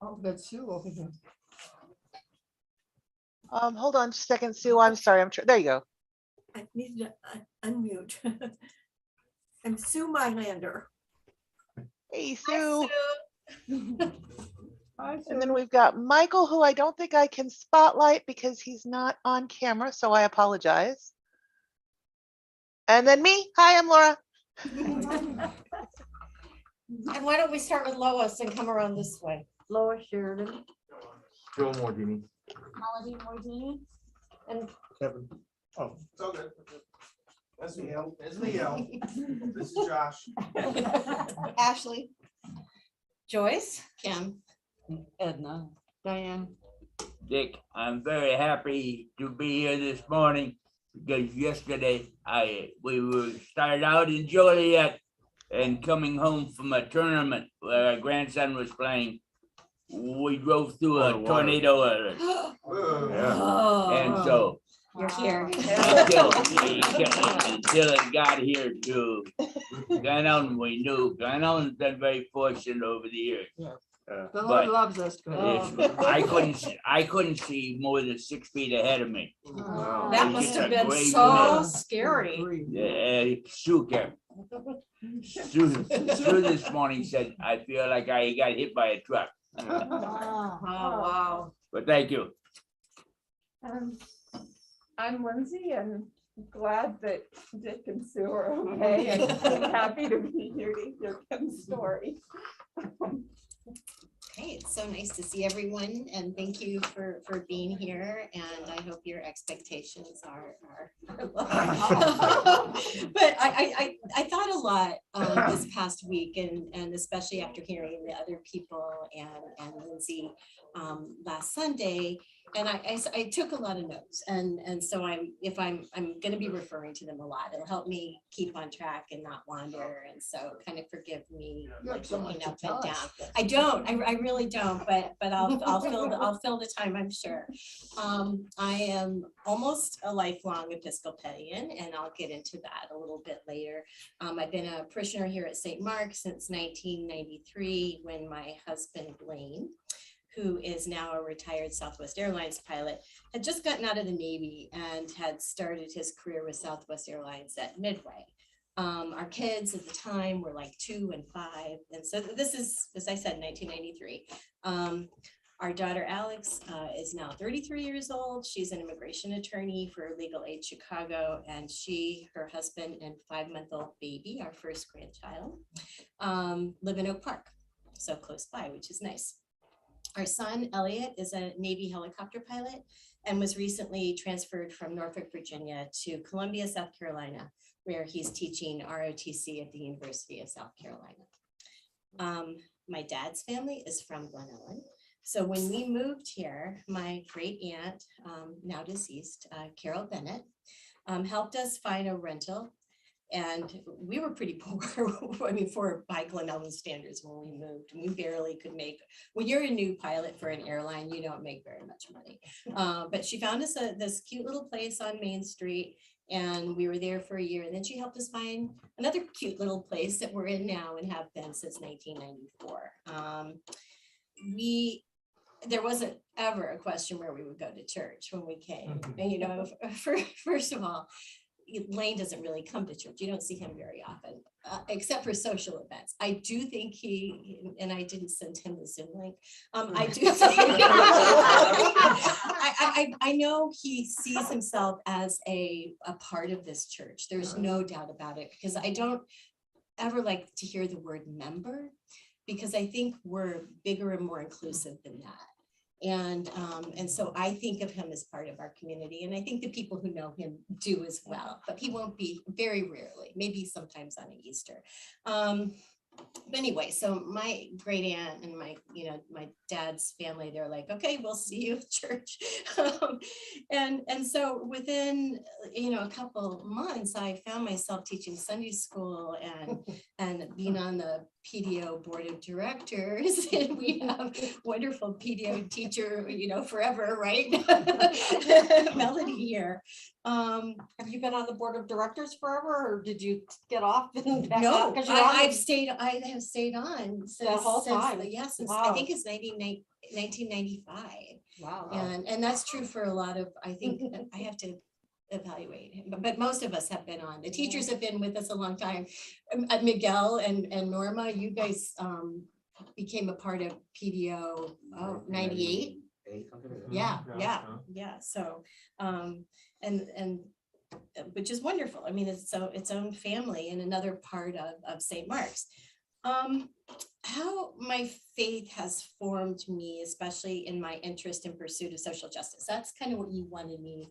Oh, that's Sue over here. Hold on just a second, Sue. I'm sorry. There you go. I need to unmute. I'm Sue Mylander. Hey, Sue. Hi, And then Sue. we've got Michael, who I don't think I can spotlight because he's not on camera, so I apologize. And then me. Hi, I'm Laura. And why don't we start with Lois and come around this way? Lois Sheridan. Joe Mordini. Melody Mordini. And Kevin. Oh, it's all good. That's Miguel. That's Miguel. This is Josh. Ashley. Joyce. Kim. Edna. Diane. Dick, I'm very happy to be here this morning because yesterday we were started out in Joliet and coming home from a tournament where our grandson was playing. We drove through a tornado alert. And so You're here. until it got here to Glen Ellen, we knew Glen Ellen's been very fortunate over the years. The But Lord loves us. Good. I couldn't see more than 6 feet ahead of me. That It's must just have a been great so night. scary. Sue this morning said, I feel like I got hit by a truck. Oh, wow. But thank you. I'm Lindsay and glad that Dick and Sue are okay and I'm happy to be here to hear Kim's story. Hey, it's so nice to see everyone and thank you for being here and I hope your expectations are low. But I thought a lot this past week and especially after hearing the other people and Lindsay last Sunday. And I took a lot of notes and so I'm going to be referring to them a lot. It'll help me keep on track and not wander. And so kind of forgive me like looking up and down. I don't, I really don't, but I'll fill the time, I'm sure. I am almost a lifelong Episcopalian and I'll get into that a little bit later. I've been a parishioner here at St. Mark's since 1993 when my husband Blaine, who is now a retired Southwest Airlines pilot, had just gotten out of the Navy and had started his career with Southwest Airlines at Midway. Our kids at the time were like 2 and 5. And so this is, as I said, 1993. Our daughter Alex is now 33 years old. She's an immigration attorney for Legal Aid Chicago. And her husband and 5-month-old baby, our first grandchild, live in Oak Park. So close by, which is nice. Our son, Elliot, is a Navy helicopter pilot and was recently transferred from Norfolk, Virginia to Columbia, South Carolina, where he's teaching ROTC at the University of South Carolina. My dad's family is from Glen Ellen. So when we moved here, my great aunt, now deceased, Carol Bennett, helped us find a rental. And we were pretty poor, I mean, for by Glen Ellen standards when we moved. We barely could make, when you're a new pilot for an airline, you don't make very much money. But she found us this cute little place on Main Street and we were there for a year. And then she helped us find another cute little place that we're in now and have been since 1994. There wasn't ever a question where we would go to church when we came. And, you know, first of all, Lane doesn't really come to church. You don't see him very often, except for social events. I do think and I didn't send him the Zoom link. I do think, I know he sees himself as a part of this church. There's no doubt about it, because I don't ever like to hear the word member, because I think we're bigger and more inclusive than that. And so I think of him as part of our community, and I think the people who know him do as well, but he won't be, very rarely, maybe sometimes on an Easter. But anyway, so my great aunt and my dad's family, they're like, okay, we'll see you at church. And so within, a couple months, I found myself teaching Sunday school and being on the PDO board of directors, and we have wonderful PDO teacher, forever, right? Melody here. Have you been on the board of directors forever, or did you get off? No, Because you're on I the- have stayed on since, whole time? since Wow. I think it's 1995. Wow. And that's true for a lot of, I think, I have to evaluate, but most of us have been on. The teachers have been with us a long time. Miguel and Norma, you guys became a part of PDO, 98. Yeah. So, and which is wonderful. I mean, it's its own family and another part of St. Mark's. How my faith has formed me, especially in my interest in pursuit of social justice. That's kind of what you wanted me.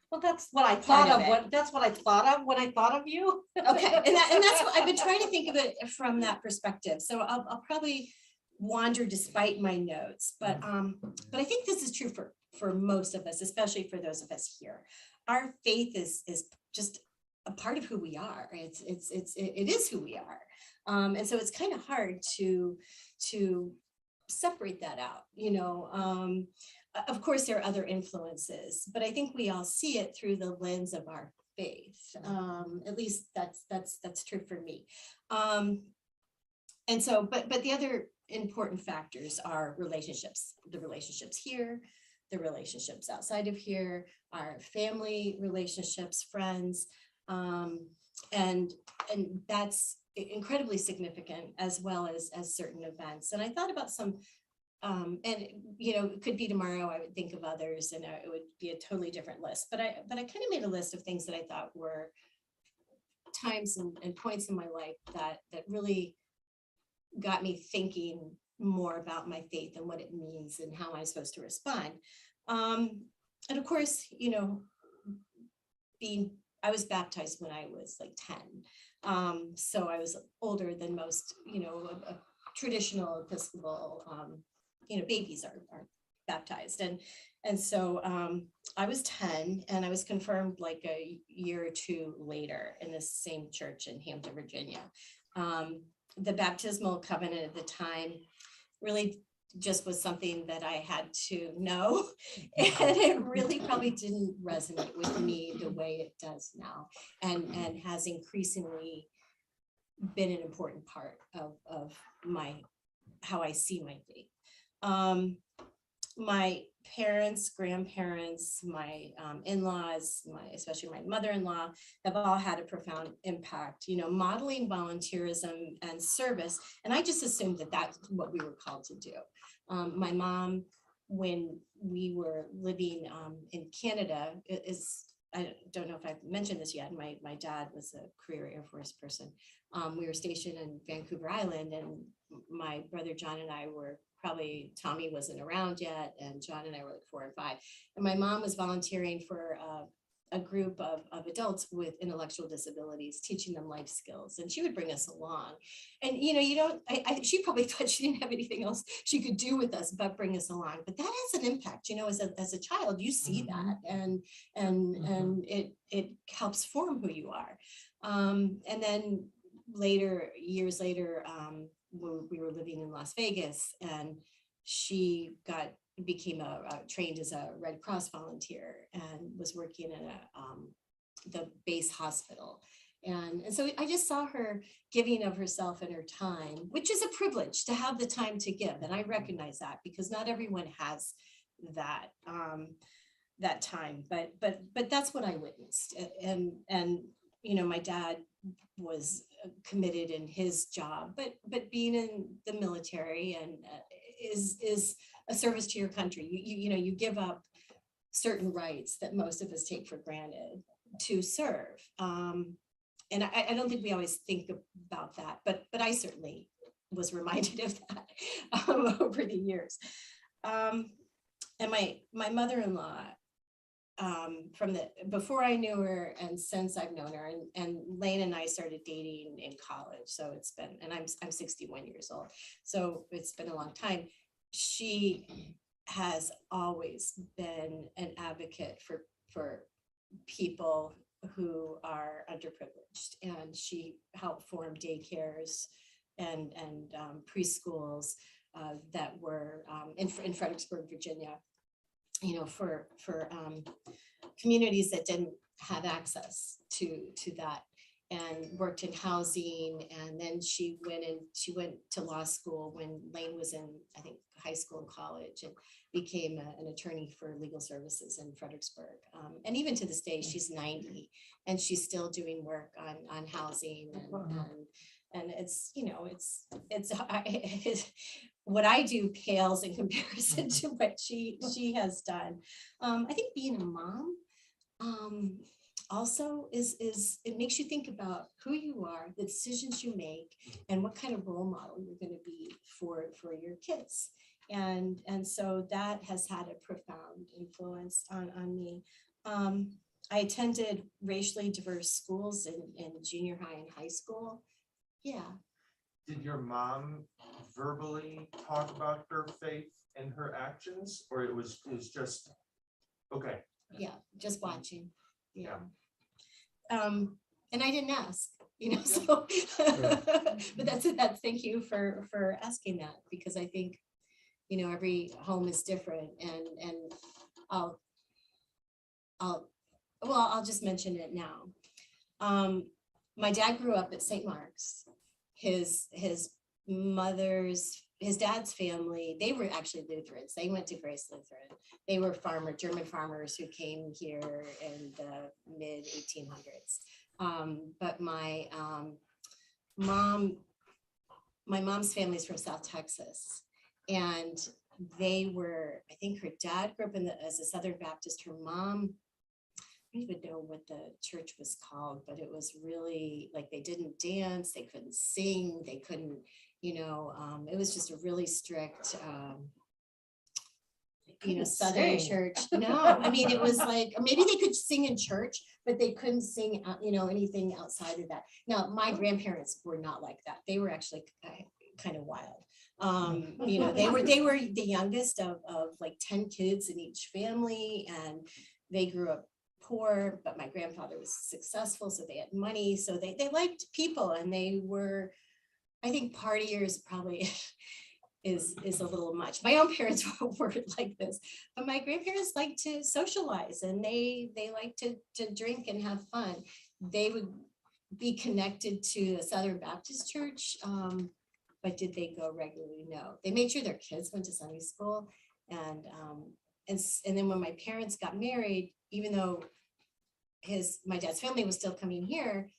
Well, that's what I Part thought of of, it. that's what I thought of when I thought of you. Okay, and that's what I've been trying to think of it from that perspective. So I'll probably wander despite my notes, but I think this is true for most of us, especially for those of us here. Our faith is just a part of who we are. It is who we are. And so it's kind of hard to separate that out, Of course, there are other influences, but I think we all see it through the lens of our faith. At least that's true for me. And so, but the other important factors are relationships, the relationships here, the relationships outside of here, our family relationships, friends, and that's incredibly significant, as well as certain events. And I thought about some, and it could be tomorrow, I would think of others, and it would be a totally different list. But I kind of made a list of things that I thought were times and points in my life that really got me thinking more about my faith and what it means and how I'm supposed to respond. And of course, I was baptized when I was like 10. So I was older than most, a traditional Episcopal, babies are baptized. And so I was 10 and I was confirmed like a year or two later in the same church in Hampton, Virginia. The baptismal covenant at the time really just was something that I had to know, and it really probably didn't resonate with me the way it does now, and has increasingly been an important part of how I see my faith. My parents, grandparents, my in-laws, especially my mother-in-law, have all had a profound impact, modeling volunteerism and service. And I just assumed that that's what we were called to do. My mom, when we were living in Canada, I don't know if I've mentioned this yet. My dad was a career Air Force person. We were stationed in Vancouver Island, and my brother John and I were Tommy wasn't around yet, and John and I were like 4 and 5. And my mom was volunteering for a group of adults with intellectual disabilities, teaching them life skills. And she would bring us along. And, she probably thought she didn't have anything else she could do with us but bring us along. But that has an impact, as a child, you see that, and it helps form who you are. And then years later, we were living in Las Vegas, and she became trained as a Red Cross volunteer and was working in the base hospital. And so I just saw her giving of herself and her time, which is a privilege to have the time to give. And I recognize that because not everyone has that time, but that's what I witnessed. And my dad was committed in his job, but being in the military and is a service to your country. You give up certain rights that most of us take for granted to serve. And I don't think we always think about that, but I certainly was reminded of that over the years. And my mother-in-law, before I knew her and since I've known her, and Lane and I started dating in college. So I'm 61 years old. So it's been a long time. She has always been an advocate for people who are underprivileged, and she helped form daycares and preschools that were in Fredericksburg, Virginia, you know, for communities that didn't have access to that, and worked in housing. And then she went to law school when Lane was in, I think, high school and college, and became an attorney for legal services in Fredericksburg. And even to this day, she's 90 and she's still doing work on housing, and it's, you know, it's what I do pales in comparison to what she has done. I think being a mom also is it makes you think about who you are, the decisions you make, and what kind of role model you're going to be for your kids. And so that has had a profound influence on me. I attended racially diverse schools in junior high and high school. Yeah. Did your mom verbally talk about her faith and her actions, or it was just, okay, Yeah, just watching. Yeah. And I didn't ask, you know, so, but that's thank you for asking that, because I think, you know, every home is different, and I'll just mention it now. My dad grew up at St. Mark's. His dad's family, they were actually Lutherans. They went to Grace Lutheran. They were German farmers who came here in the mid 1800s. But my mom's family is from South Texas, and they were, I think her dad grew up as a Southern Baptist. Her mom, I don't even know what the church was called, but it was really like, they didn't dance, they couldn't sing, they couldn't, you know, it was just a really strict, you know, Southern church. No, I mean, it was like, or maybe they could sing in church, but they couldn't sing, you know, anything outside of that. Now, my grandparents were not like that. They were actually kind of wild. You know, they were the youngest of like 10 kids in each family, and they grew up poor, but my grandfather was successful, so they had money, so they liked people, and they were, I think, partiers probably is a little much. My own parents were like this, but my grandparents liked to socialize, and they liked to drink and have fun. They would be connected to the Southern Baptist Church, but did they go regularly? No. They made sure their kids went to Sunday school, and then when my parents got married, even though my dad's family was still coming here,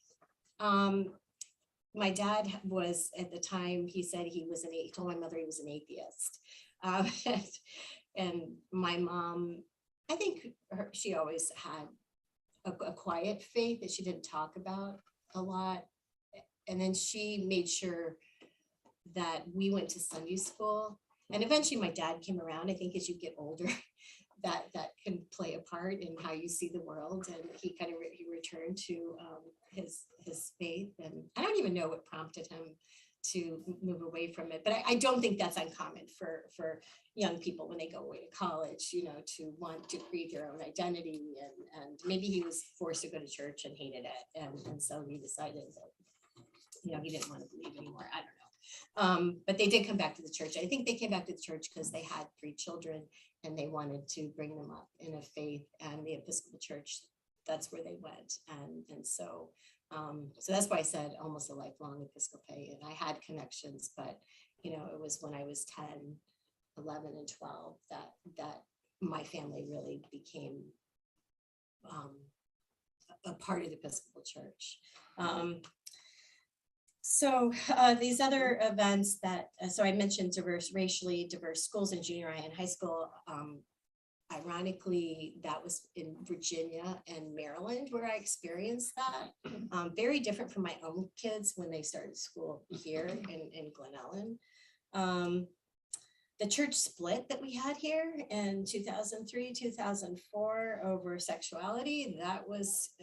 my dad was, at the time, he said he told my mother he was an atheist. And my mom, I think she always had a quiet faith that she didn't talk about a lot. And then she made sure that we went to Sunday school. And eventually my dad came around. I think as you get older, that can play a part in how you see the world. And he kind of he returned to his faith. And I don't even know what prompted him to move away from it. But I don't think that's uncommon for young people when they go away to college, you know, to want to create their own identity. And maybe he was forced to go to church and hated it. And so he decided that, you know, he didn't want to believe anymore. I don't know. But they did come back to the church. I think they came back to the church because they had 3 children and they wanted to bring them up in a faith, and the Episcopal Church, that's where they went. And so that's why I said almost a lifelong Episcopalian. I had connections, but, you know, it was when I was 10, 11, and 12 that my family really became a part of the Episcopal Church. So these other events that, so I mentioned racially diverse schools in junior high and high school. Ironically, that was in Virginia and Maryland where I experienced that. Very different from my own kids when they started school here in Glen Ellen. The church split that we had here in 2003, 2004 over sexuality, that was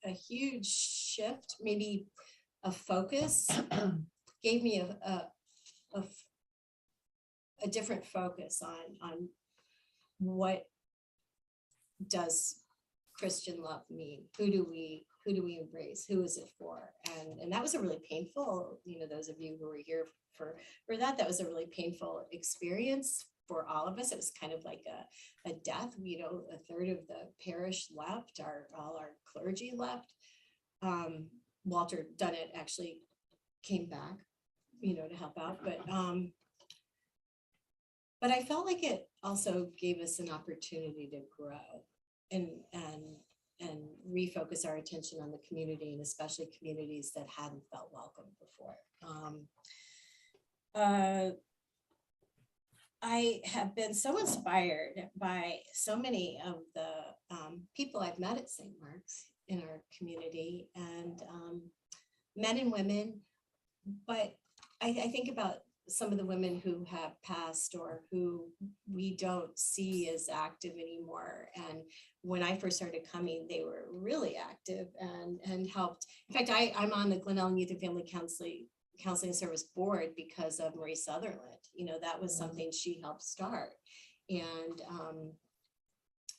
a huge shift, maybe a focus, gave me a different focus on what does Christian love mean? Who do we Who do we embrace? Who is it for? And that was a really painful, those of you who were here for that was a really painful experience for all of us. It was kind of like a death. A third of the parish left, all our clergy left. Walter Dunnett actually came back, to help out, but I felt like it also gave us an opportunity to grow and refocus our attention on the community, and especially communities that hadn't felt welcome before. I have been so inspired by so many of the people I've met at St. Mark's in our community, and men and women, but I think about some of the women who have passed or who we don't see as active anymore. And when I first started coming, they were really active and helped. In fact, I'm on the Glen Ellen Youth and Family Counseling Service Board because of Marie Sutherland. That was something she helped start.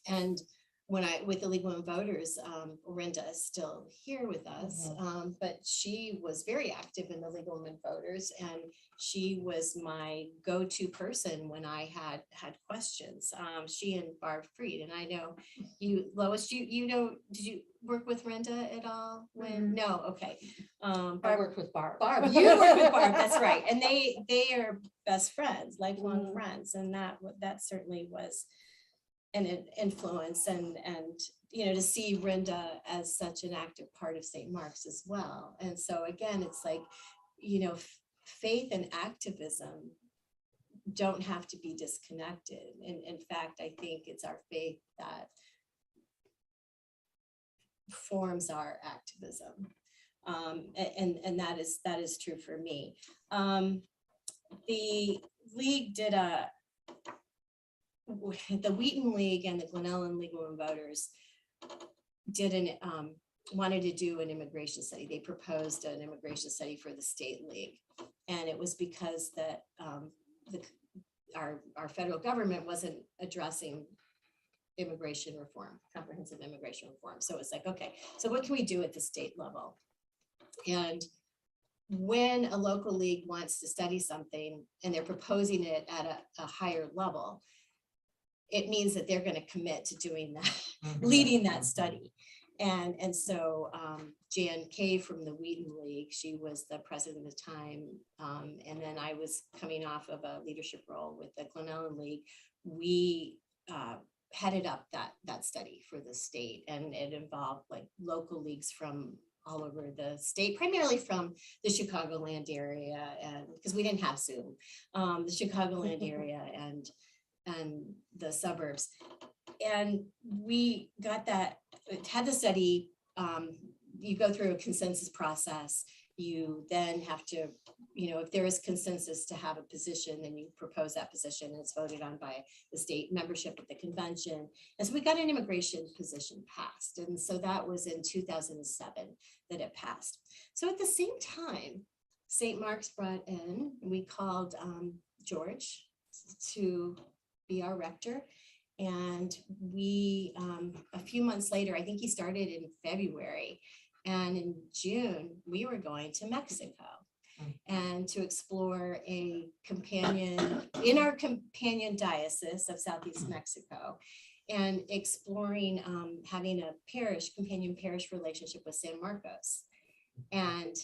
And when with the League of Women Voters, Rinda is still here with us, but she was very active in the League of Women Voters, and she was my go-to person when I had questions. She and Barb Freed, and I know you, Lois, did you work with Rinda at all? No, okay. I worked with Barb. Barb, you worked with Barb, that's right. And they are best friends, lifelong friends, and that certainly was an influence, and to see Rinda as such an active part of St. Mark's as well. And so again, it's like, faith and activism don't have to be disconnected. And in fact, I think it's our faith that forms our activism. And that is true for me. The League did the Wheaton League and the Glen Ellen League of Women Voters wanted to do an immigration study. They proposed an immigration study for the state league. And it was because that our federal government wasn't addressing immigration reform, comprehensive immigration reform. So it's like, okay, so what can we do at the state level? And when a local league wants to study something and they're proposing it at a higher level, it means that they're going to commit to doing that, leading that study. And so Jan Kay from the Wheaton League, she was the president at the time. And then I was coming off of a leadership role with the Glen Ellen League. We headed up that study for the state, and it involved like local leagues from all over the state, primarily from the Chicagoland area, and because we didn't have Zoom, the Chicagoland area and the suburbs. And we got that, had the study, you go through a consensus process. You then have to, if there is consensus to have a position, then you propose that position, and it's voted on by the state membership at the convention. And so we got an immigration position passed. And so that was in 2007 that it passed. So at the same time, St. Mark's brought in, we called George to be our rector. And we, a few months later, I think he started in February, and in June, we were going to Mexico and to explore a companion, in our companion diocese of Southeast Mexico, and exploring having a companion parish relationship with San Marcos. And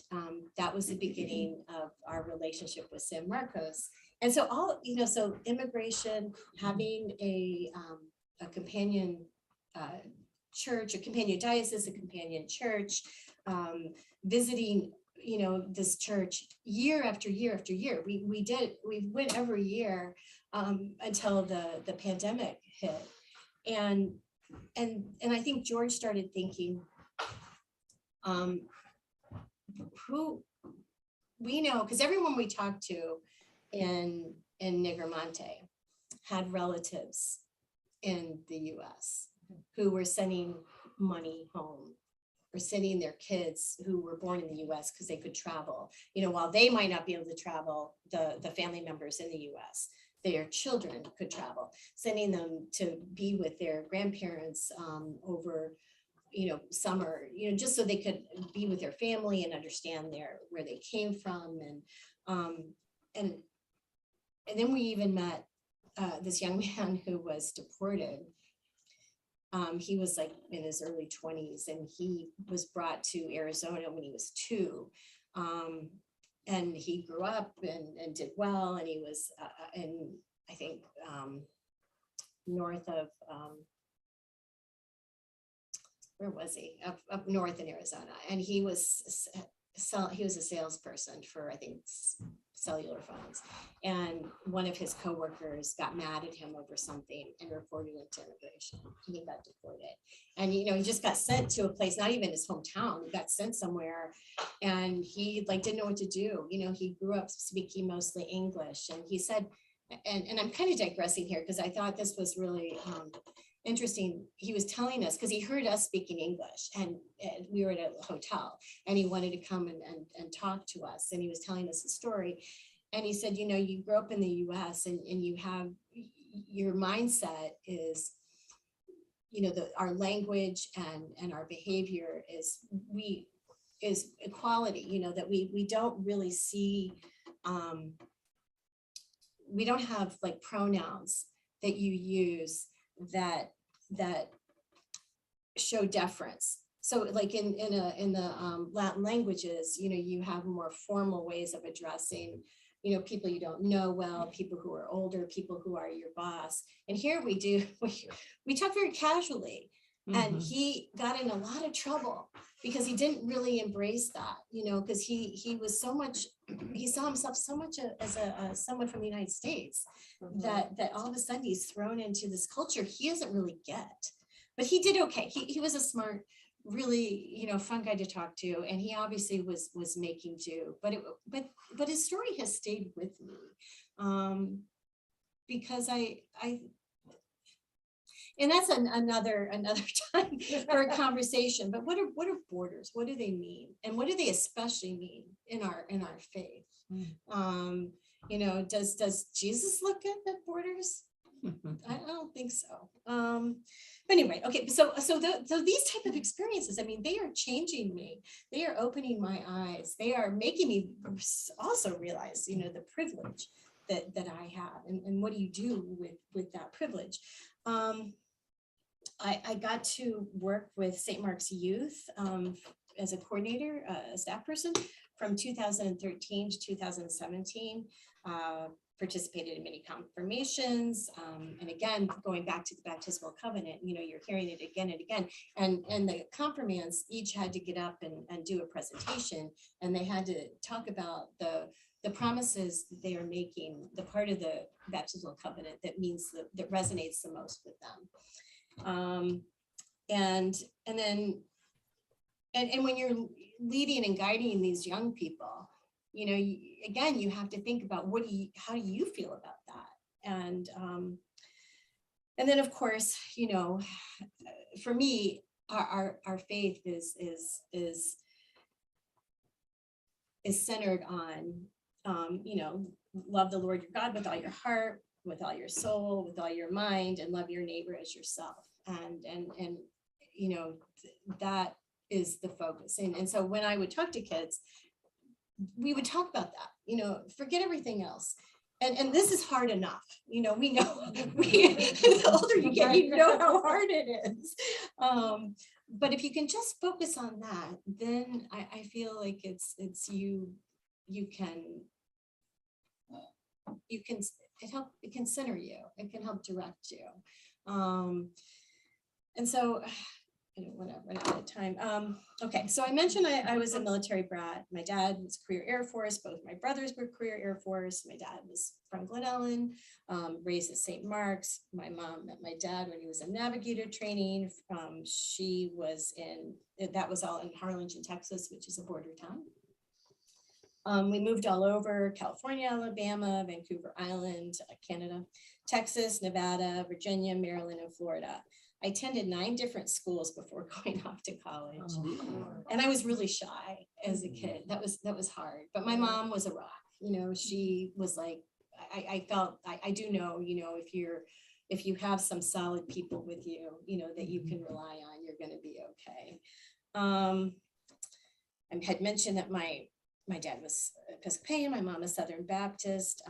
that was the beginning of our relationship with San Marcos. And so so immigration, having a companion church, a companion diocese, a companion church, visiting, this church year after year after year. We went every year until the pandemic hit. And I think George started thinking, who we know, because everyone we talked to in Negromonte had relatives in the US who were sending money home, or sending their kids who were born in the US because they could travel. While they might not be able to travel, the family members in the US, their children could travel, sending them to be with their grandparents over summer, just so they could be with their family and understand where they came from. And then we even met this young man who was deported. He was like in his early 20s, and he was brought to Arizona when he was 2. And he grew up and did well, and he was in, I think, north of, where was he? Up north in Arizona. And he was a salesperson for, I think, cellular phones. And one of his coworkers got mad at him over something and reported him to immigration, and he got deported. And, he just got sent to a place, not even his hometown. He got sent somewhere, and he didn't know what to do. He grew up speaking mostly English, and he said, and I'm kind of digressing here because I thought this was really interesting. He was telling us, because he heard us speaking English, and we were at a hotel, and he wanted to come and talk to us, and he was telling us a story. And he said, you grew up in the US, and you have, your mindset is, our language and our behavior is equality, that we don't really see, we don't have like pronouns that you use that show deference. So like in the Latin languages, you have more formal ways of addressing, people you don't know well, people who are older, people who are your boss. And here we talk very casually. And he got in a lot of trouble because he didn't really embrace that, because he was so much, he saw himself so much as someone from the United States that all of a sudden he's thrown into this culture he doesn't really get. But he did okay. He was a smart, really, fun guy to talk to, and he obviously was making do. But his story has stayed with me because I and that's another time for a conversation. But what are borders? What do they mean? And what do they especially mean in our faith? Does Jesus look at borders? I don't think so. But anyway, okay. So these type of experiences, I mean, they are changing me. They are opening my eyes. They are making me also realize, the privilege that I have, and what do you do with that privilege? I got to work with St. Mark's Youth as a coordinator, a staff person from 2013 to 2017. Participated in many confirmations, and again, going back to the baptismal covenant, you're hearing it again and again, and the confirmants each had to get up and do a presentation, and they had to talk about the promises that they are making, the part of the baptismal covenant that means that resonates the most with them, and when you're leading and guiding these young people, again, you have to think about how do you feel about that? And then of course, for me, our faith is centered on, love the Lord your God with all your heart, with all your soul, with all your mind, and love your neighbor as yourself. And that is the focus. And so when I would talk to kids, we would talk about that, forget everything else. And this is hard enough, we know, the older you get, how hard it is. But if you can just focus on that, then I feel like it can center you, it can help direct you. And so I don't want to run out of time. Okay, so I mentioned I was a military brat. My dad was career Air Force. Both my brothers were career Air Force. My dad was from Glen Ellen, raised at St. Mark's. My mom met my dad when he was in navigator training. She was that was all in Harlingen, Texas, which is a border town. We moved all over: California, Alabama, Vancouver Island, Canada, Texas, Nevada, Virginia, Maryland, and Florida. I attended 9 different schools before going off to college. And I was really shy as a kid. That was hard. But my mom was a rock. She was like, I felt, I do know, if you're if you have some solid people with you, you know, that you can rely on, you're gonna be okay. I had mentioned that my dad was Episcopalian, my mom is Southern Baptist.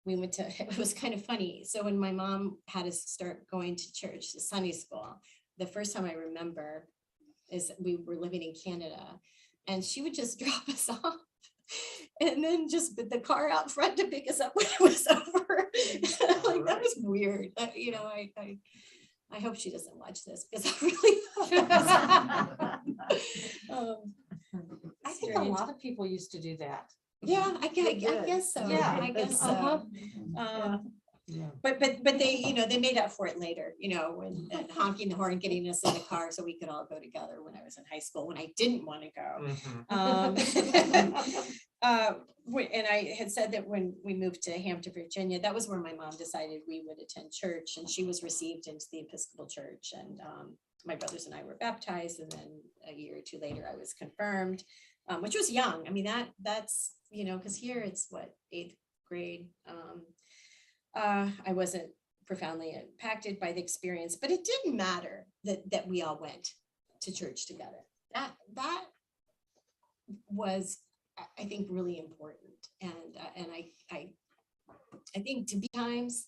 We went to, it was kind of funny. So when my mom had us start going to church, to Sunday school, the first time I remember is we were living in Canada, and she would just drop us off and then just put the car out front to pick us up when it was over. Like, that was weird. You know, I hope she doesn't watch this, because I really thought it was, I think a strange. lot of people used to do that. Yeah, I guess so. Yeah. I guess Uh-huh. so. But they, you know, they made up for it later, you know, when honking the horn, getting us in the car so we could all go together when I was in high school, when I didn't want to go. And I had said that when we moved to Hampton, Virginia, that was where my mom decided we would attend church, and she was received into the Episcopal Church, and my brothers and I were baptized, and then a year or two later I was confirmed, which was young. I mean, that's, you know, because here it's what, 8th grade. I wasn't profoundly impacted by the experience, but it didn't matter that we all went to church together. That was, I think, really important. And I think to be times,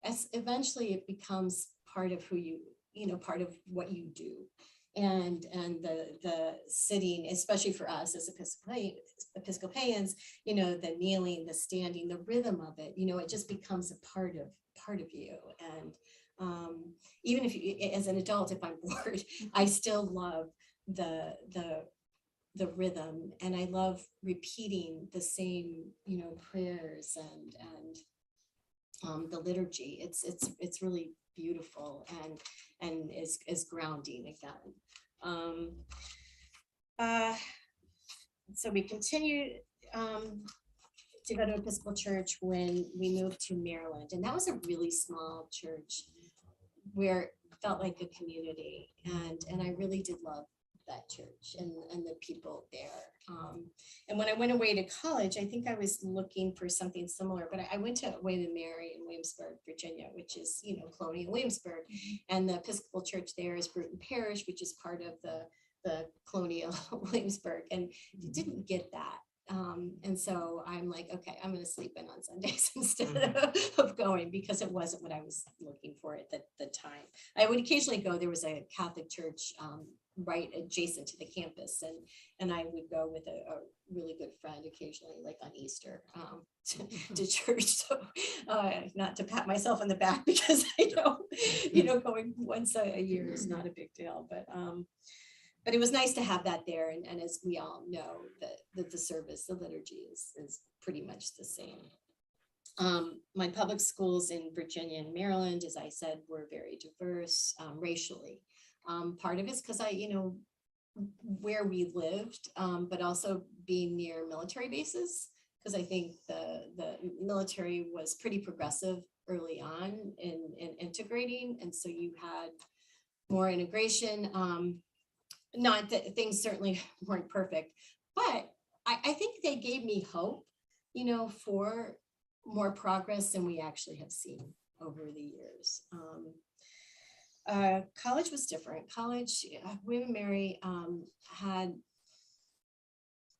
as eventually it becomes part of who you know, part of what you do. And the sitting, especially for us as Episcopalians, you know, the kneeling, the standing, the rhythm of it, you know, it just becomes a part of you. And even if you, as an adult, if I'm bored, I still love the rhythm, and I love repeating the same, you know, prayers and the liturgy. It's really beautiful and is grounding again. So we continued to go to Episcopal Church when we moved to Maryland, and that was a really small church where it felt like a community, and I really did love that church and the people there. And when I went away to college, I think I was looking for something similar, but I went to William & Mary in Williamsburg, Virginia, which is, you know, Colonial Williamsburg, and the Episcopal Church there is Bruton Parish, which is part of the Colonial Williamsburg, and you didn't get that. And so I'm like, okay, I'm going to sleep in on Sundays instead of going, because it wasn't what I was looking for at the time. I would occasionally go. There was a Catholic church right adjacent to the campus, and I would go with a really good friend occasionally, like on Easter, to church. So not to pat myself on the back, because I know, you know, going once a year is not a big deal, but it was nice to have that there. And as we all know, that the service, the liturgy is pretty much the same. My public schools in Virginia and Maryland, as I said, were very diverse racially. Part of it's because you know, where we lived, but also being near military bases, because I think the military was pretty progressive early on in integrating. And so you had more integration. Not that things certainly weren't perfect, but I think they gave me hope, you know, for more progress than we actually have seen over the years. College was different. College, William & Mary had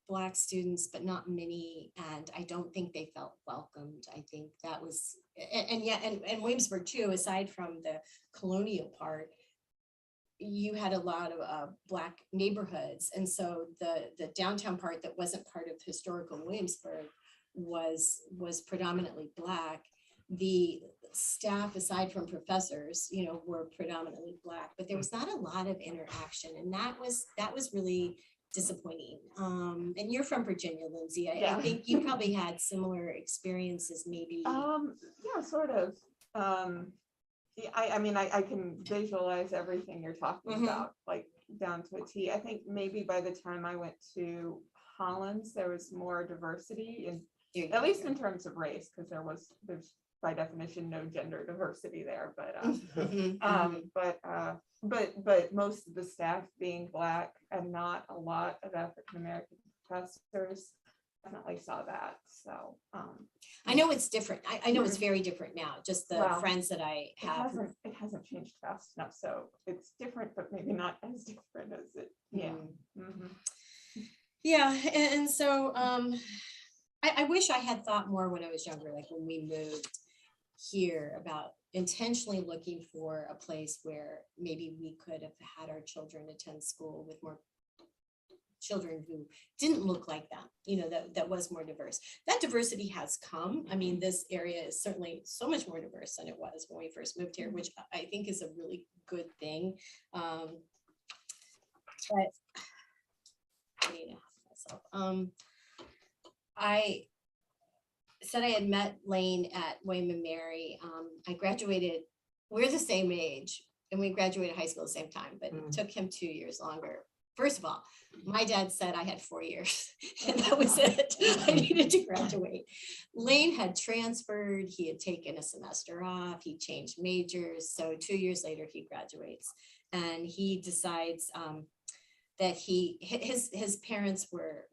Black students, but not many, and I don't think they felt welcomed. I think that was, and Williamsburg too, aside from the colonial part, you had a lot of Black neighborhoods. And so the downtown part that wasn't part of historical Williamsburg was predominantly Black. The staff, aside from professors, you know, were predominantly Black, but there was not a lot of interaction. And that was really disappointing. And you're from Virginia, Lindsay. I think you probably had similar experiences, maybe. Yeah, sort of. I mean, I can visualize everything you're talking about, like down to a T. I think maybe by the time I went to Hollins, there was more diversity, and at least in terms of race, because there's by definition no gender diversity there. But most of the staff being Black and not a lot of African American professors, definitely saw that. So I know it's different. I know it's very different now, just the Wow. friends that I have. It hasn't changed fast enough, so it's different, but maybe not as different as it, yeah. Mhm. Yeah, and so I wish I had thought more when I was younger, like when we moved here, about intentionally looking for a place where maybe we could have had our children attend school with more children who didn't look like them, that was more diverse. That diversity has come. I mean, this area is certainly so much more diverse than it was when we first moved here, which I think is a really good thing. But I need to help myself. I said I had met Lane at William and Mary. I graduated, we're the same age, and we graduated high school at the same time, but it took him 2 years longer. First of all, my dad said I had 4 years, and that was it. I needed to graduate. Lane had transferred, he had taken a semester off, he changed majors. So 2 years later, he graduates, and he decides that his parents were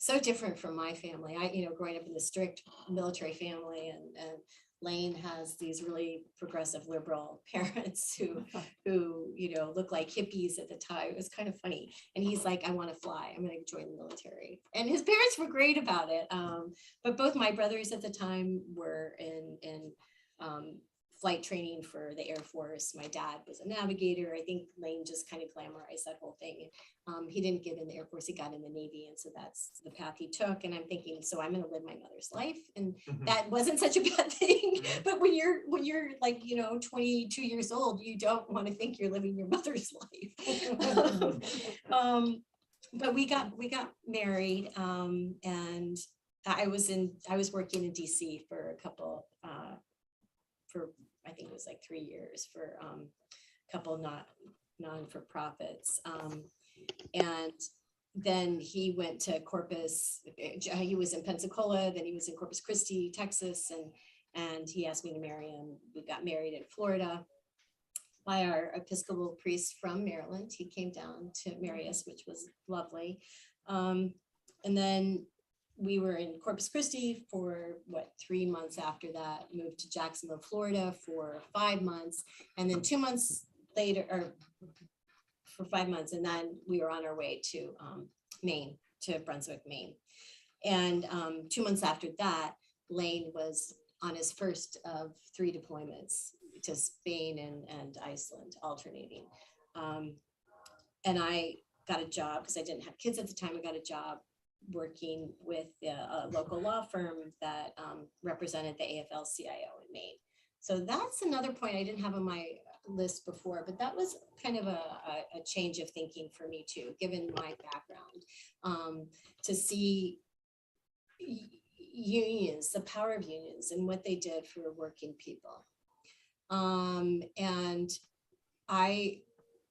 so different from my family. Growing up in the strict military family, and Lane has these really progressive liberal parents who look like hippies at the time. It was kind of funny. And he's like, I want to fly. I'm going to join the military. And his parents were great about it. But both my brothers at the time were in flight training for the Air Force. My dad was a navigator. I think Lane just kind of glamorized that whole thing. He didn't get in the Air Force, he got in the Navy. And so that's the path he took. And I'm thinking, so I'm going to live my mother's life. And that wasn't such a bad thing. But when you're like, 22 years old, you don't want to think you're living your mother's life. But we got married, and I was working in DC for a couple, for I think it was like 3 years, for a couple non-for-profits. And then he went to Corpus. He was in Pensacola, then he was in Corpus Christi, Texas, and he asked me to marry him. We got married in Florida by our Episcopal priest from Maryland. He came down to marry us, which was lovely. And then we were in Corpus Christi for 3 months after that, moved to Jacksonville, Florida for 5 months. And then 2 months later, or for 5 months, and then we were on our way to Maine, to Brunswick, Maine. And 2 months after that, Lane was on his first of 3 deployments to Spain and Iceland, alternating. And I got a job, because I didn't have kids at the time. I got a job working with a local law firm that represented the AFL-CIO in Maine. So that's another point I didn't have on my list before, but that was kind of a change of thinking for me too, given my background, to see unions, the power of unions and what they did for working people. And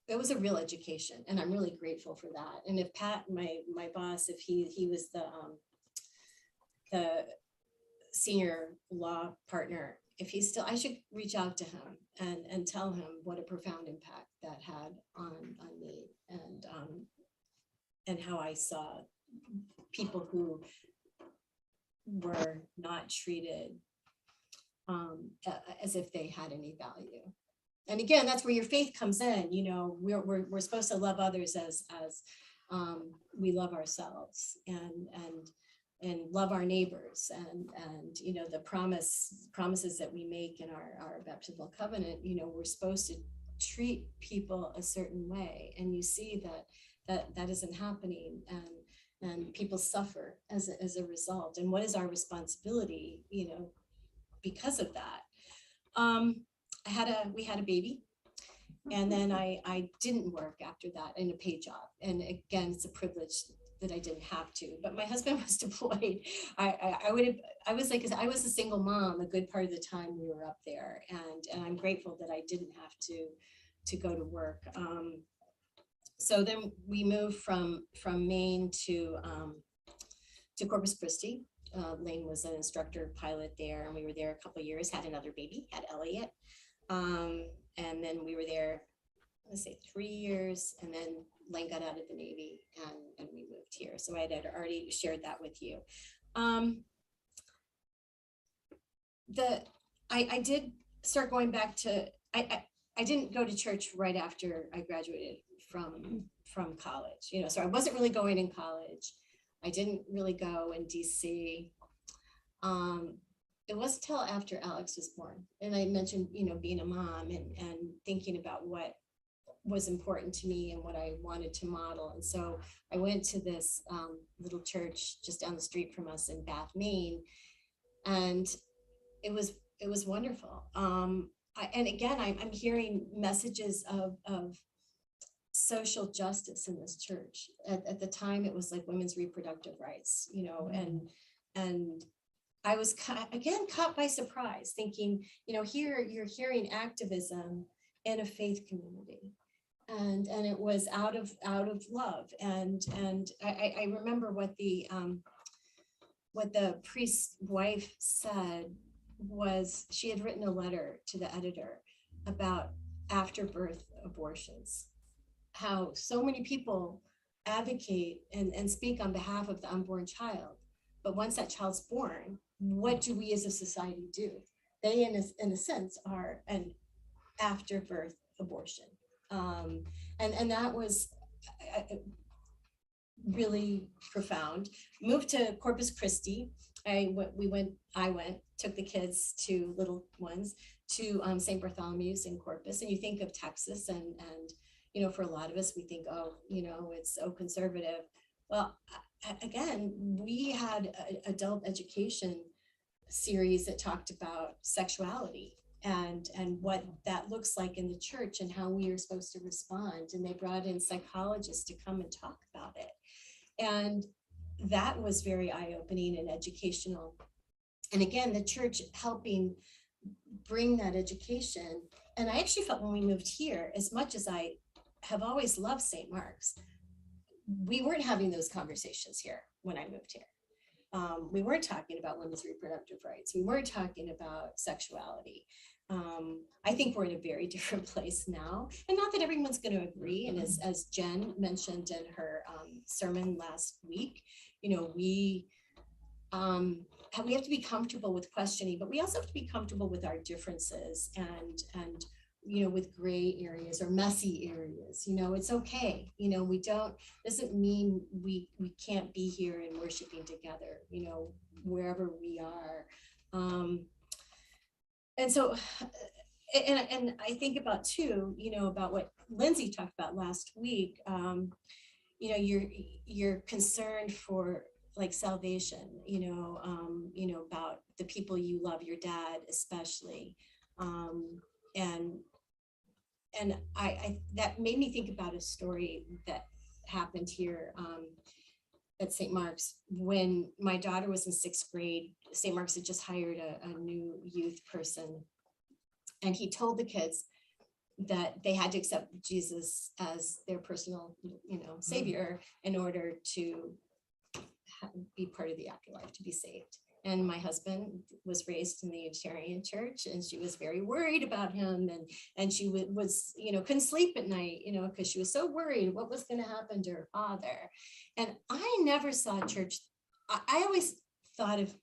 it was a real education, and I'm really grateful for that. And if Pat, my boss, if he was the senior law partner, if he's still, I should reach out to him and tell him what a profound impact that had on me, and how I saw people who were not treated as if they had any value. And again, that's where your faith comes in. We're supposed to love others as we love ourselves, and love our neighbors, and the promises that we make in our baptismal covenant. We're supposed to treat people a certain way, and you see that isn't happening, and people suffer as a result. And what is our responsibility, because of that? We had a baby, and then I didn't work after that in a paid job. And again, it's a privilege that I didn't have to, but my husband was deployed. I was a single mom a good part of the time we were up there, and I'm grateful that I didn't have to go to work. So then we moved from Maine to Corpus Christi. Lane was an instructor pilot there, and we were there a couple of years, had another baby, had Elliot. And then we were there, let's say 3 years, and then Lane got out of the Navy, and we moved here. So I had already shared that with you. I did start going back to, I didn't go to church right after I graduated from college, you know, so I wasn't really going in college. I didn't really go in DC. It wasn't till after Alex was born. And I mentioned, you know, being a mom and thinking about what was important to me and what I wanted to model. And so I went to this little church just down the street from us in Bath, Maine. And it was wonderful. And again, I'm hearing messages of social justice in this church. At the time, it was like women's reproductive rights, you know, and I was again caught by surprise, thinking, you know, here you're hearing activism in a faith community, and it was out of love, and I remember what the priest's wife said was she had written a letter to the editor about afterbirth abortions, how so many people advocate and speak on behalf of the unborn child. But once that child's born, what do we as a society do? They, in a sense, are an afterbirth abortion. And that was really profound. Moved to Corpus Christi. I went, took the kids, two little ones, to St. Bartholomew's in Corpus. And you think of Texas and you know, for a lot of us, we think, oh, you know, it's so conservative. Well, again, we had an adult education series that talked about sexuality and what that looks like in the church and how we are supposed to respond. And they brought in psychologists to come and talk about it. And that was very eye-opening and educational. And again, the church helping bring that education. And I actually felt when we moved here, as much as I have always loved St. Mark's, we weren't having those conversations here when I moved here. We weren't talking about women's reproductive rights. We weren't talking about sexuality. I think we're in a very different place now, and not that everyone's going to agree. And as Jen mentioned in her sermon last week, you know, we have to be comfortable with questioning, but we also have to be comfortable with our differences and you know, with gray areas or messy areas. You know, it's okay. You know, doesn't mean we can't be here and worshiping together, you know, wherever we are. And so, and I think about too, you know, about what Lindsay talked about last week. You know, you're concerned for like salvation, you know, about the people you love, your dad especially. And I that made me think about a story that happened here at St. Mark's when my daughter was in 6th grade. St. Mark's had just hired a new youth person, and he told the kids that they had to accept Jesus as their personal, you know, savior in order to be part of the afterlife, to be saved. And my husband was raised in the Unitarian church, and she was very worried about him, and she was, you know, couldn't sleep at night, you know, because she was so worried what was going to happen to her father. And I never saw church. I always thought of,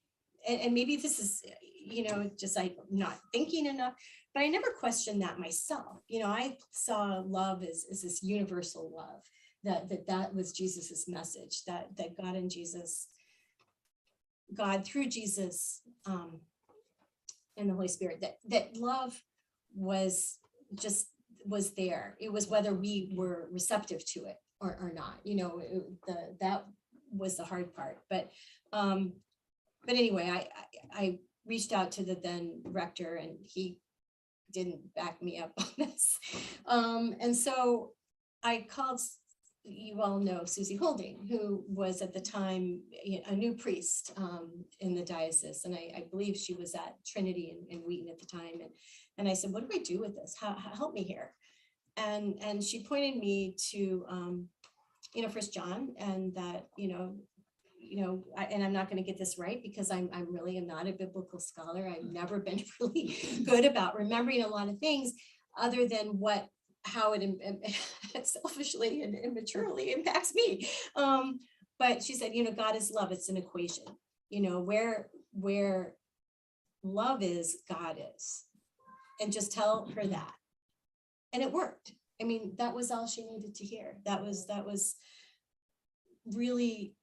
and maybe this is, you know, just like not thinking enough, but I never questioned that myself. You know, I saw love as this universal love, that was Jesus's message, that God and Jesus, God through Jesus and the Holy Spirit, that love was there. It was whether we were receptive to it or not, you know, that was the hard part. But anyway, I reached out to the then rector, and he didn't back me up on this. And so I called, you all know Susie Holding, who was at the time a new priest in the diocese. And I believe she was at Trinity in Wheaton at the time. And I said, what do I do with this? How help me here? And she pointed me to, you know, 1 John, and that, and I'm not going to get this right because I'm really am not a biblical scholar. I've never been really good about remembering a lot of things other than how it selfishly and immaturely impacts me. But she said, you know, God is love. It's an equation. You know, where love is, God is. And just tell her that. And it worked. I mean, that was all she needed to hear. That was really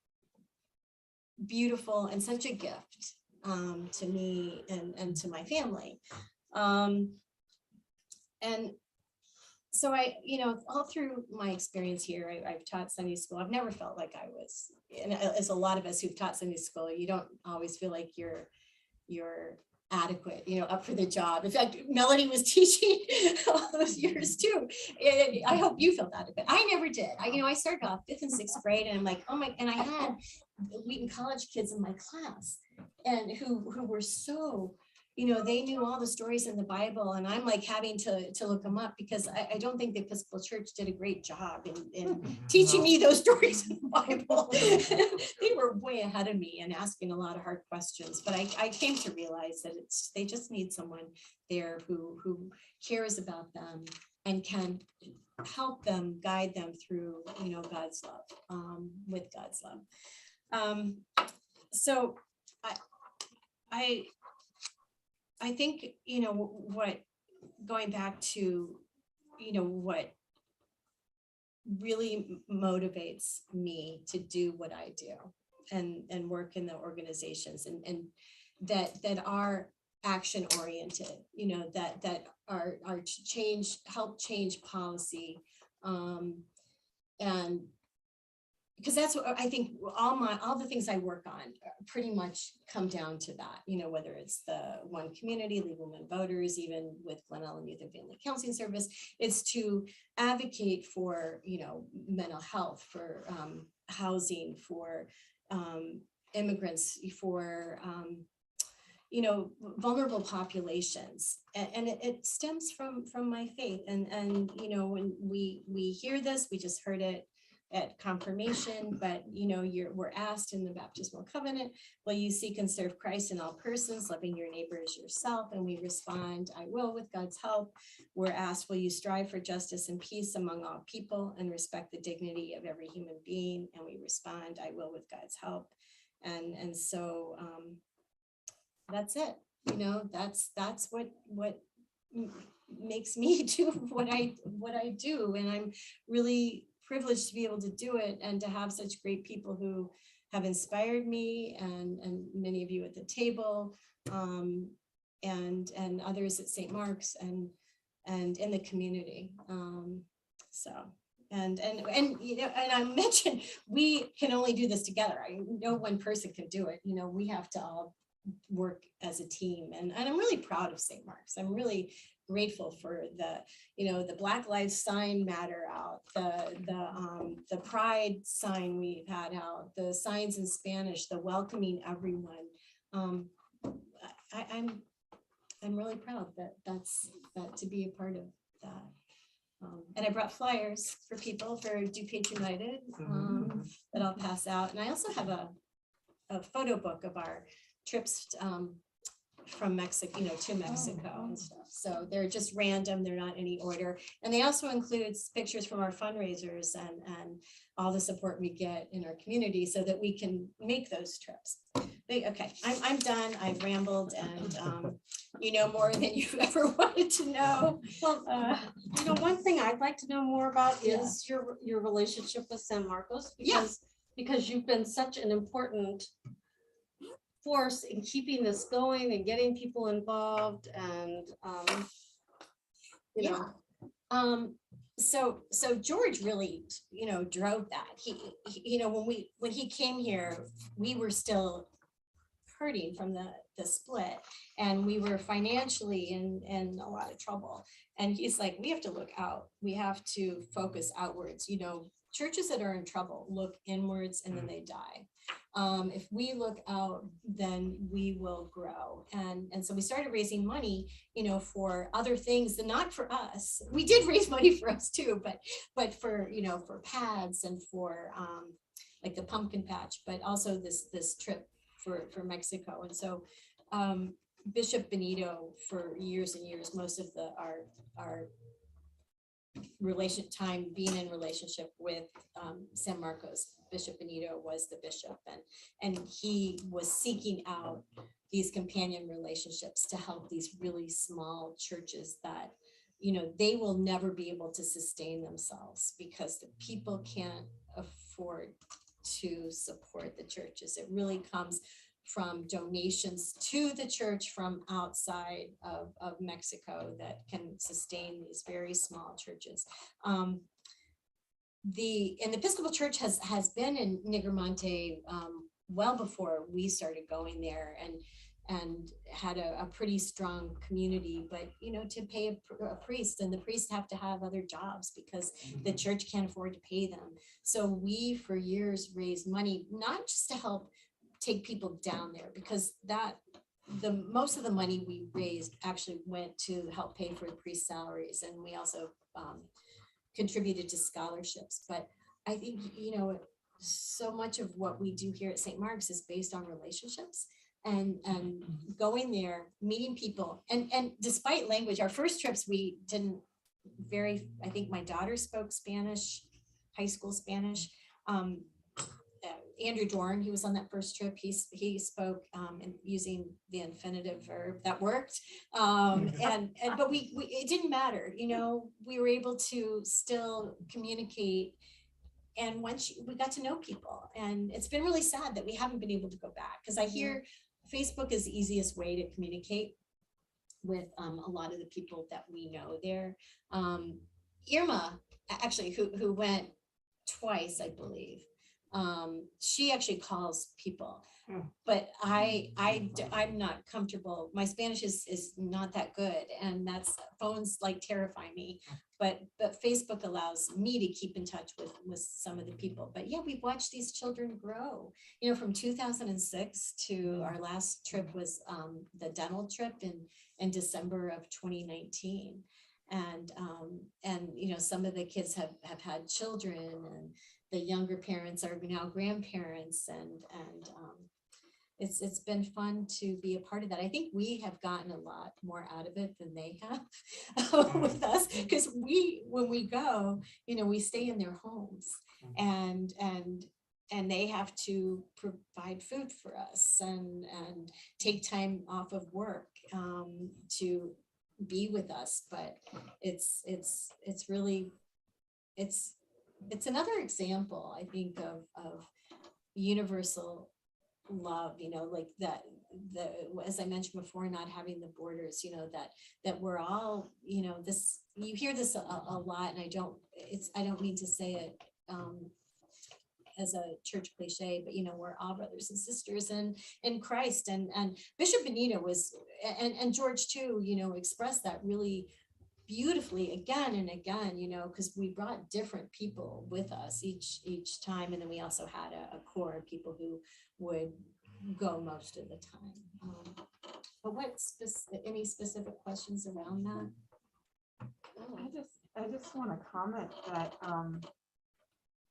beautiful and such a gift to me and to my family. And so I, all through my experience here, I've taught Sunday school. I've never felt like I was, and as a lot of us who've taught Sunday school, you don't always feel like you're adequate, up for the job. In fact, Melody was teaching all those years too. And I hope you felt adequate. I never did. I started off 5th and 6th grade, and I'm like, oh my, and I had Wheaton College kids in my class, and who were so, they knew all the stories in the Bible, and I'm like having to look them up, because I don't think the Episcopal Church did a great job in teaching me those stories in the Bible. They were way ahead of me and asking a lot of hard questions, but I came to realize that they just need someone there who cares about them and can help them, guide them through, God's love, with God's love. So I think, going back to, what really motivates me to do what I do and work in the organizations and that are action oriented, that are help change policy. And because that's what I think all the things I work on pretty much come down to that, whether it's the One Community, Legal Women Voters, even with Glen Ellen Youth and Family Counseling Service, is to advocate for, mental health, for housing, for immigrants, for, vulnerable populations. And it stems from my faith. And when we hear this, we just heard it at confirmation, but we're asked in the baptismal covenant, will you seek and serve Christ in all persons, loving your neighbor as yourself? And we respond, I will, with God's help. We're asked, will you strive for justice and peace among all people and respect the dignity of every human being? And we respond, I will, with God's help. And so that's it. That's what makes me do what I do. And I'm really privileged to be able to do it and to have such great people who have inspired me and many of you at the table, and others at St. Mark's and in the community. And I mentioned we can only do this together. No one person can do it. We have to all work as a team, and I'm really proud of St. Mark's. I'm really grateful for the Black Lives sign matter out, the Pride sign we've had out, the signs in Spanish, the welcoming everyone. I'm really proud that to be a part of that. And I brought flyers for people for DuPage United that I'll pass out. And I also have a photo book of our trips from Mexico, to Mexico and stuff. So they're just random, they're not any order. And they also include pictures from our fundraisers and all the support we get in our community so that we can make those trips. Okay, I'm done. I've rambled, and more than you ever wanted to know. Well, one thing I'd like to know more about is your relationship with San Marcos, because you've been such an important force in keeping this going and getting people involved, and So George really, drove that. He when he came here, we were still hurting from the split, and we were financially in a lot of trouble. And he's like, we have to look out. We have to focus outwards. Churches that are in trouble look inwards and then they die. If we look out, then we will grow. And so we started raising money, for other things, and not for us. We did raise money for us too, but for, for pads and for like the pumpkin patch, but also this trip for Mexico. And so Bishop Benito, for years and years, most of our being in relationship with San Marcos, Bishop Benito was the bishop, and he was seeking out these companion relationships to help these really small churches that, they will never be able to sustain themselves because the people can't afford to support the churches. It really comes from donations to the church from outside of Mexico that can sustain these very small churches. And the Episcopal Church has been in Negromonte well before we started going there, and had a pretty strong community. But to pay a priest, and the priests have to have other jobs because the church can't afford to pay them. So we for years raised money, not just to help take people down there, because most of the money we raised actually went to help pay for the priest salaries, and we also contributed to scholarships. But I think so much of what we do here at St. Mark's is based on relationships and going there, meeting people, and despite language, our first trips we didn't I think my daughter spoke Spanish, high school Spanish. Andrew Dorn, he was on that first trip. He spoke and using the infinitive verb that worked. But it didn't matter. We were able to still communicate. And once we got to know people, and it's been really sad that we haven't been able to go back, because I hear Facebook is the easiest way to communicate with a lot of the people that we know there. Irma, actually, who went twice, I believe. She actually calls people, but I'm not comfortable. My Spanish is not that good, and phones terrify me. But Facebook allows me to keep in touch with some of the people. But yeah, we've watched these children grow. From 2006 to our last trip was the dental trip in December of 2019, and some of the kids have had children, and the younger parents are now grandparents, and it's been fun to be a part of that. I think we have gotten a lot more out of it than they have with us, because when we go, we stay in their homes, and they have to provide food for us and take time off of work to be with us. But it's really another example, I think, of universal love, like that, as I mentioned before, not having the borders, that we're all, this, you hear this a lot, and I don't mean to say it as a church cliche, but we're all brothers and sisters in Christ, and Bishop Benito was, and George too, expressed that really beautifully again and again, because we brought different people with us each time, and then we also had a core of people who would go most of the time. But any specific questions around that? I just want to comment that I'm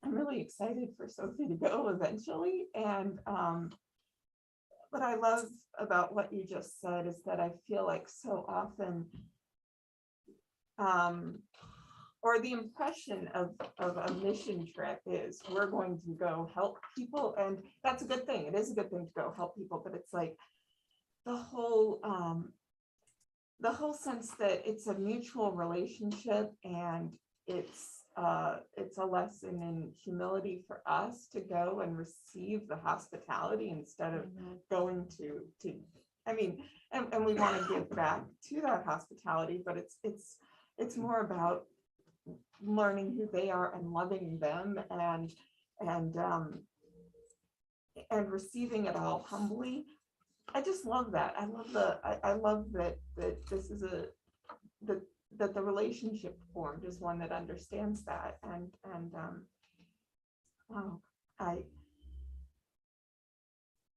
really excited for Sophie to go eventually, and what I love about what you just said is that I feel like so often, or the impression of a mission trip is we're going to go help people, and that's a good thing. It is a good thing to go help people, but it's like the whole sense that it's a mutual relationship, and it's a lesson in humility for us to go and receive the hospitality instead of going to I mean, and we want to give back to that hospitality, but it's more about learning who they are and loving them, and receiving it all humbly. I just love that. I love that this is that the relationship formed is one that understands that, and wow,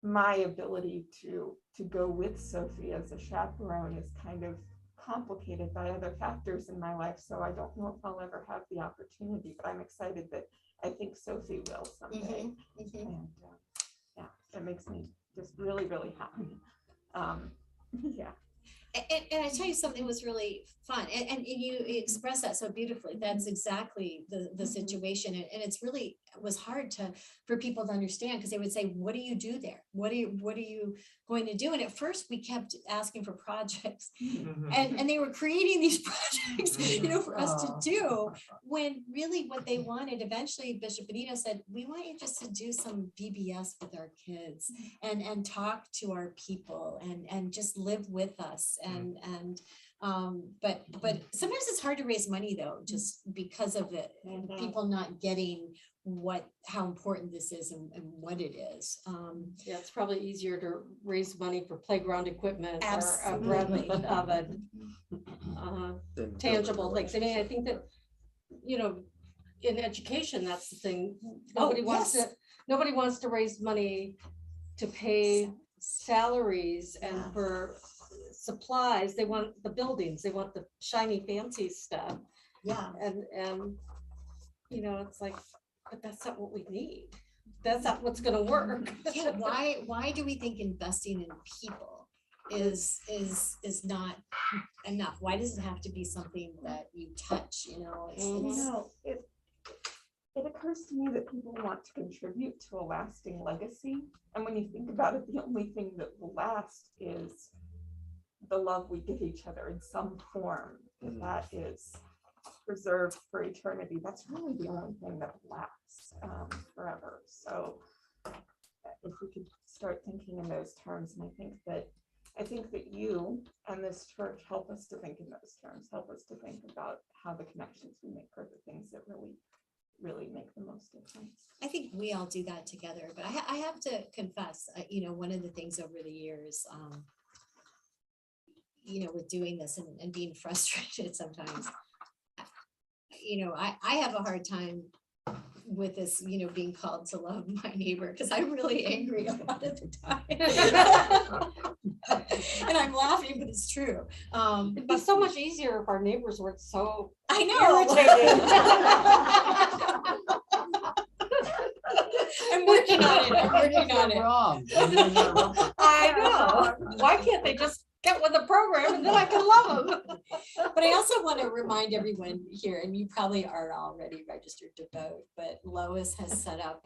my ability to go with Sophie as a chaperone is kind of complicated by other factors in my life, so I don't know if I'll ever have the opportunity, but I'm excited that I think Sophie will someday. And yeah, that makes me just really, really happy. Yeah. And I tell you something was really fun. And you express that so beautifully. That's exactly the situation. And it's really, it was hard for people to understand, because they would say, what do you do there? What are you going to do? And at first we kept asking for projects, and they were creating these projects, for us to do, when really what they wanted, eventually Bishop Benito said, we want you just to do some VBS with our kids and talk to our people and just live with us. But sometimes it's hard to raise money though, just because of it, people not getting how important this is and what it is. Yeah, it's probably easier to raise money for playground equipment or Absolutely. of a tangible things. And I think that, in education, that's the thing. Nobody wants to raise money to pay salaries and for supplies. They want the buildings, they want the shiny fancy stuff. Yeah. And it's like, but that's not what we need. That's not what's gonna work. Yeah, why do we think investing in people is not enough? Why does it have to be something that you touch, It occurs to me that people want to contribute to a lasting legacy. And when you think about it, the only thing that will last is the love we give each other in some form, that is preserved for eternity. That's really the only thing that lasts forever. So if we could start thinking in those terms, and I think that you and this church help us to think in those terms, help us to think about how the connections we make are the things that really make the most difference. I think we all do that together, but I have to confess, one of the things over the years, with doing this and being frustrated sometimes, I have a hard time with this, being called to love my neighbor, because I'm really angry a lot of the time. And I'm laughing, but it's true. It'd be so much easier if our neighbors weren't so I know. I'm working on it. Wrong. I know. Why can't they just get with the program and then I can love them? But I also want to remind everyone here, and you probably are already registered to vote, but Lois has set up,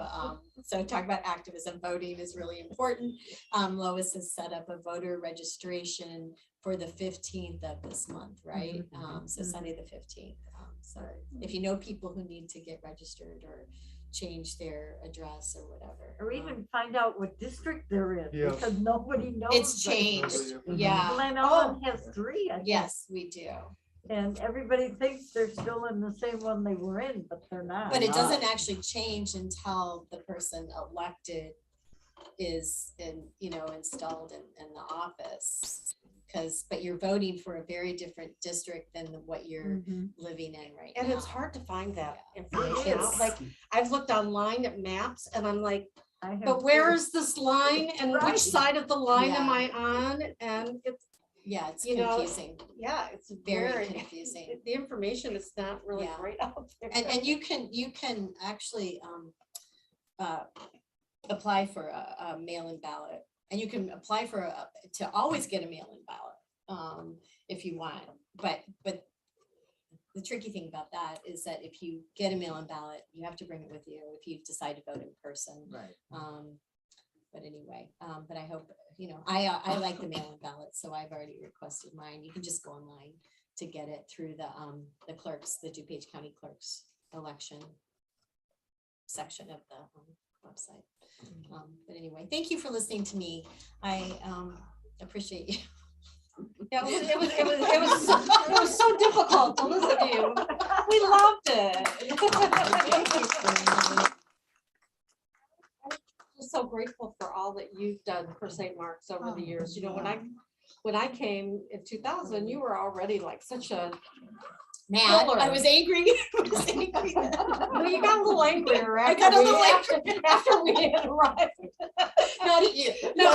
so talk about activism, voting is really important. Lois has set up a voter registration for the 15th of this month, right? So Sunday the 15th. So if you know people who need to get registered or change their address or whatever. Or even find out what district they're in, Yeah. because nobody knows. It's that. changed, Mhm. yeah. Glen Ellen has 3, I think, Yes, we do. and everybody thinks they're still in the same one they were in, but they're not. But it doesn't actually change until the person elected is installed in the office. But you're voting for a very different district than what you're living in right now. And it's hard to find that information It out. is. Like, I've looked online at maps and I'm like, I have but where to- is this line and Right. which side of the line am Yeah. I on? And it's, Yeah, it's you know, confusing. yeah, it's Very confusing. The information is not really Yeah. great out there. And you can actually apply for a mail-in ballot, and you can apply for to always get a mail-in ballot if you want. But the tricky thing about that is that if you get a mail-in ballot, you have to bring it with you if you decide to vote in person. Right. But anyway, but I hope, I like the mail-in ballot, so I've already requested mine. You can just go online to get it through the clerks, the DuPage County Clerks election section of the website. But anyway, thank you for listening to me. I appreciate you. Yeah, it was so difficult to listen to you. We loved it. I'm so grateful for all that you've done for St. Mark's over the years. When I came in 2000, you were already like such a Mad. Pillar. I was angry. well, you got a little angrier I got a little after we had arrived. Not at you. No.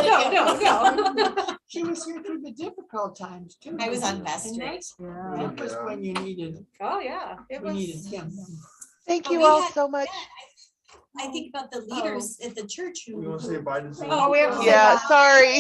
She was here through the difficult times too. I was on wasn't Best she? Street. Yeah. That was when you needed, Oh, yeah. It we needed was. him. Thank But you we all had- so much. I think about the leaders at the church We who. want to say bye to Zoom? Oh, we have to say Yeah, bye. sorry.